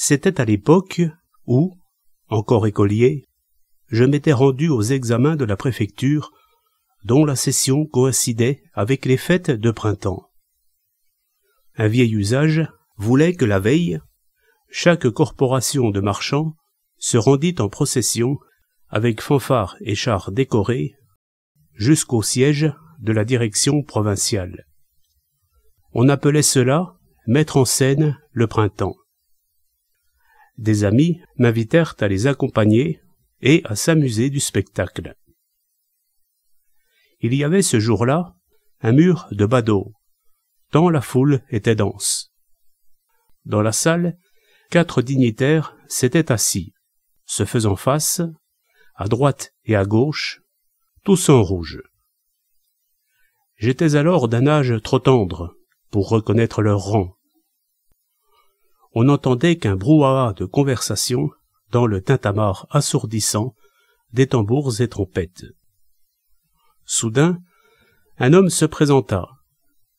C'était à l'époque où, encore écolier, je m'étais rendu aux examens de la préfecture, dont la session coïncidait avec les fêtes de printemps. Un vieil usage voulait que la veille, chaque corporation de marchands se rendit en procession avec fanfares et chars décorés jusqu'au siège de la direction provinciale. On appelait cela mettre en scène le printemps. Des amis m'invitèrent à les accompagner et à s'amuser du spectacle. Il y avait ce jour-là un mur de badauds, tant la foule était dense. Dans la salle, 4 dignitaires s'étaient assis, se faisant face, à droite et à gauche, tous en rouge. J'étais alors d'un âge trop tendre pour reconnaître leur rang. On n'entendait qu'un brouhaha de conversation dans le tintamarre assourdissant des tambours et trompettes. Soudain, un homme se présenta,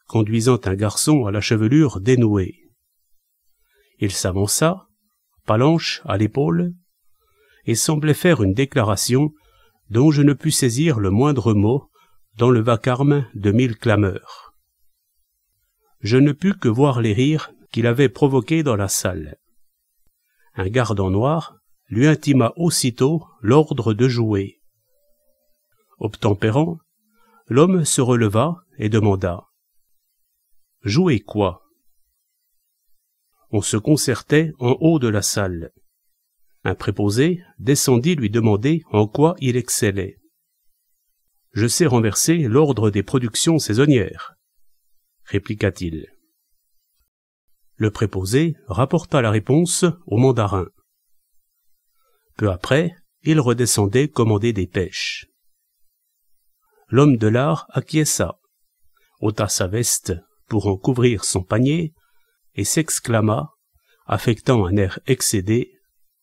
conduisant un garçon à la chevelure dénouée. Il s'avança, palanche à l'épaule, et semblait faire une déclaration dont je ne pus saisir le moindre mot dans le vacarme de 1000 clameurs. Je ne pus que voir les rires qu'il avait provoqués dans la salle. Un garde en noir lui intima aussitôt l'ordre de jouer. Obtempérant, l'homme se releva et demanda « Jouer quoi ?» On se concertait en haut de la salle. Un préposé descendit lui demander en quoi il excellait. « Je sais renverser l'ordre des productions saisonnières », répliqua-t-il. Le préposé rapporta la réponse au mandarin. Peu après, il redescendait commander des pêches. L'homme de l'art acquiesça, ôta sa veste pour en couvrir son panier et s'exclama, affectant un air excédé,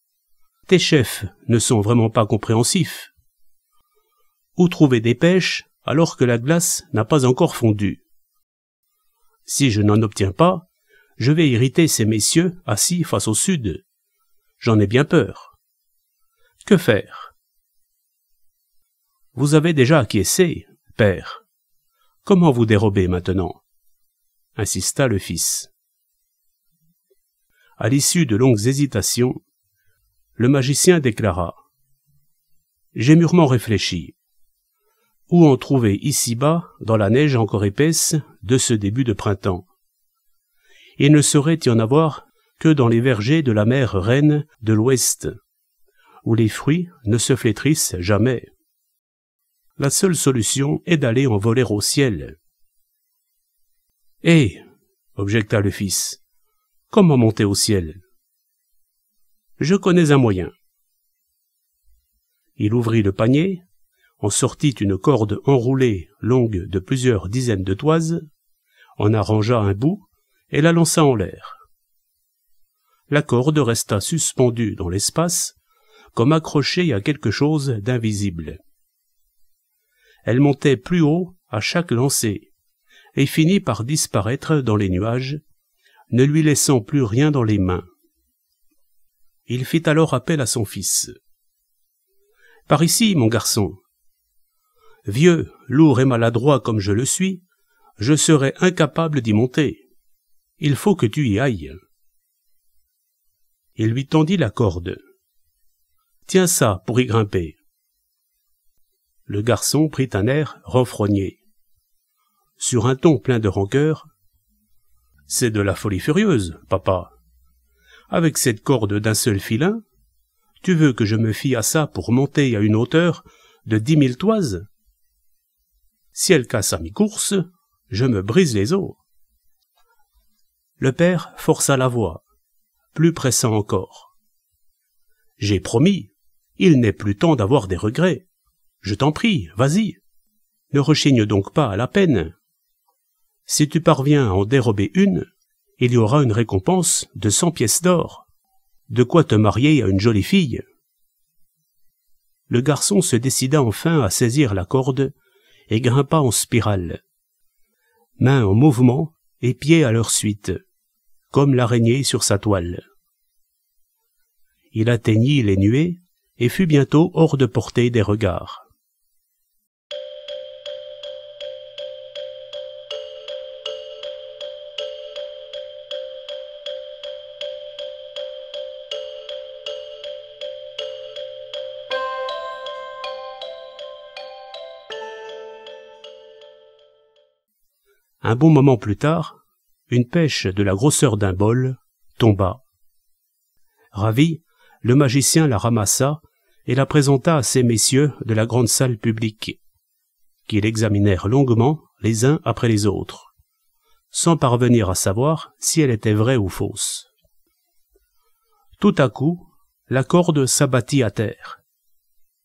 « Tes chefs ne sont vraiment pas compréhensifs. Où trouver des pêches alors que la glace n'a pas encore fondu? Si je n'en obtiens pas, je vais irriter ces messieurs assis face au sud. J'en ai bien peur. Que faire? Vous avez déjà acquiescé, père. Comment vous dérober maintenant? Insista le fils. À l'issue de longues hésitations, le magicien déclara « J'ai mûrement réfléchi. Où en trouver ici-bas, dans la neige encore épaisse de ce début de printemps? Il ne saurait y en avoir que dans les vergers de la mer Reine de l'Ouest, où les fruits ne se flétrissent jamais. La seule solution est d'aller en voler au ciel. »« Eh !» objecta le fils. « Comment monter au ciel? »« Je connais un moyen. » Il ouvrit le panier, en sortit une corde enroulée longue de plusieurs dizaines de toises, en arrangea un bout et la lança en l'air. La corde resta suspendue dans l'espace, comme accrochée à quelque chose d'invisible. Elle montait plus haut à chaque lancée, et finit par disparaître dans les nuages, ne lui laissant plus rien dans les mains. Il fit alors appel à son fils. « Par ici, mon garçon. Vieux, lourd et maladroit comme je le suis, je serais incapable d'y monter. Il faut que tu y ailles. » Il lui tendit la corde. « Tiens ça pour y grimper. » Le garçon prit un air renfrogné. Sur un ton plein de rancœur, « C'est de la folie furieuse, papa. Avec cette corde d'un seul filin, tu veux que je me fie à ça pour monter à une hauteur de 10 000 toises? Si elle casse à mi-course, je me brise les os. » Le père força la voix, plus pressant encore. « J'ai promis, il n'est plus temps d'avoir des regrets. Je t'en prie, vas-y. Ne rechigne donc pas à la peine. Si tu parviens à en dérober une, il y aura une récompense de 100 pièces d'or. De quoi te marier à une jolie fille. » Le garçon se décida enfin à saisir la corde et grimpa en spirale, mains en mouvement et pieds à leur suite, comme l'araignée sur sa toile. Il atteignit les nuées et fut bientôt hors de portée des regards. Un bon moment plus tard, une pêche de la grosseur d'un bol tomba. Ravi, le magicien la ramassa et la présenta à ces messieurs de la grande salle publique, qui l'examinèrent longuement les uns après les autres, sans parvenir à savoir si elle était vraie ou fausse. Tout à coup, la corde s'abattit à terre.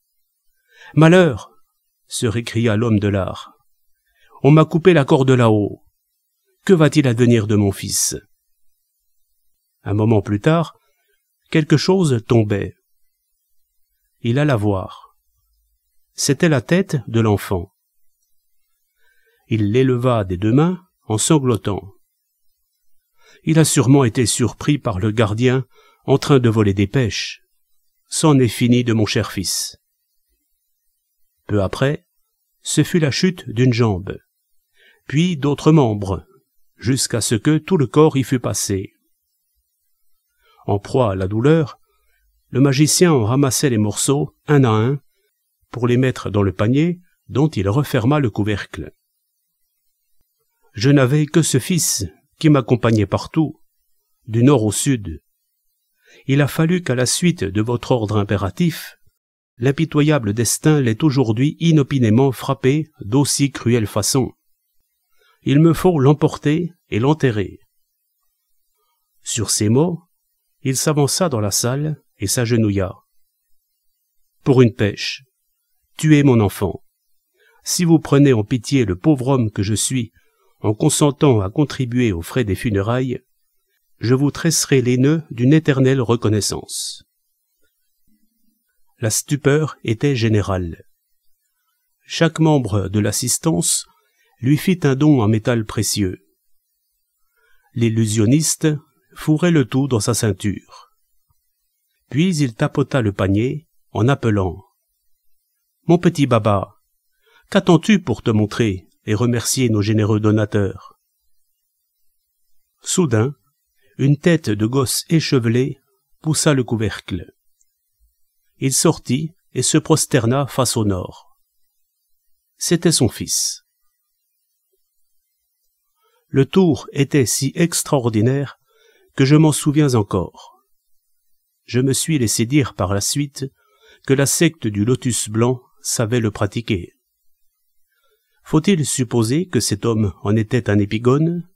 « Malheur !» se récria l'homme de l'art. « On m'a coupé la corde là-haut. Que va-t-il advenir de mon fils ?» Un moment plus tard, quelque chose tombait. Il alla voir. C'était la tête de l'enfant. Il l'éleva des deux mains en sanglotant. Il a sûrement été surpris par le gardien en train de voler des pêches. C'en est fini de mon cher fils. Peu après, ce fut la chute d'une jambe, puis d'autres membres, jusqu'à ce que tout le corps y fût passé. En proie à la douleur, le magicien en ramassait les morceaux un à un pour les mettre dans le panier dont il referma le couvercle. Je n'avais que ce fils qui m'accompagnait partout, du nord au sud. Il a fallu qu'à la suite de votre ordre impératif, l'impitoyable destin l'ait aujourd'hui inopinément frappé d'aussi cruelle façon. Il me faut l'emporter et l'enterrer. » Sur ces mots, il s'avança dans la salle et s'agenouilla. « Pour une pêche, tuez mon enfant. Si vous prenez en pitié le pauvre homme que je suis en consentant à contribuer aux frais des funérailles, je vous tresserai les nœuds d'une éternelle reconnaissance. » La stupeur était générale. Chaque membre de l'assistance lui fit un don en métal précieux. L'illusionniste fourrait le tout dans sa ceinture. Puis il tapota le panier en appelant « Mon petit Baba, qu'attends-tu pour te montrer et remercier nos généreux donateurs ?» Soudain, une tête de gosse échevelé poussa le couvercle. Il sortit et se prosterna face au nord. C'était son fils. Le tour était si extraordinaire que je m'en souviens encore. Je me suis laissé dire par la suite que la secte du lotus blanc savait le pratiquer. Faut-il supposer que cet homme en était un épigone ?